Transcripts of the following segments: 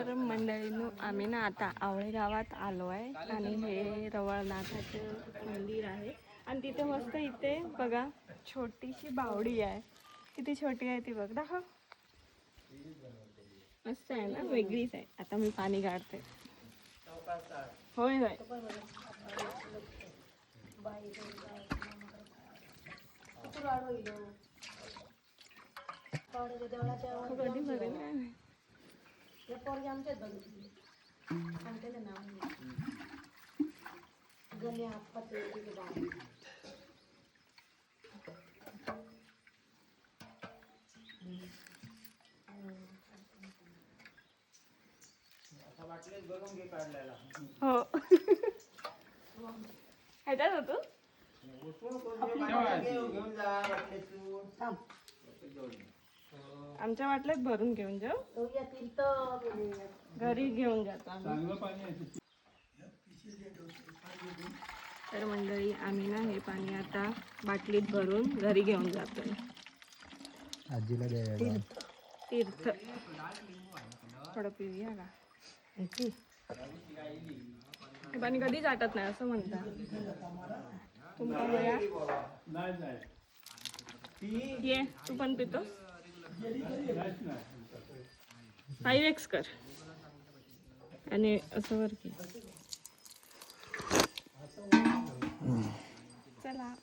तर मंडळींनो आम्ही ना आता आवळे गावात आलो आहे आणि हे रवळनाथाचं मंदिर आहे आणि तिथे मस्त इथे बघा छोटीशी बावडी आहे. किती छोटी आहे ती बघ, दाखव. मस्त आहे ना, वेगळीच आहे. आता मी पाणी काढते. होय होय. कधी बघेल काय नाही. हो ह्याच्यात होतो. आमच्या वाटल्यात भरून घेऊन जाऊ, घरी घेऊन जातो आम्ही. तर मंडळी आम्ही ना हे पाणी आता बाटलीत भरून घरी घेऊन जातो. आजीला द्यायला तीर्थ थोडं पिऊया का. हे पाणी कधीच आटत नाही असं म्हणतात. तुमचा बया ये, तू पण पितोस. 5x कर आणि असं वर की. चला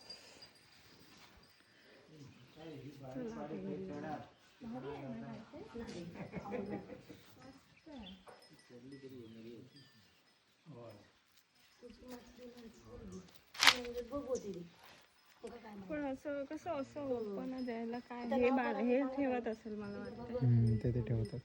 पण असं कसं असं ओपन द्यायला काय हे हे ठेवत असेल मला वाटतं. ते ठेवतात.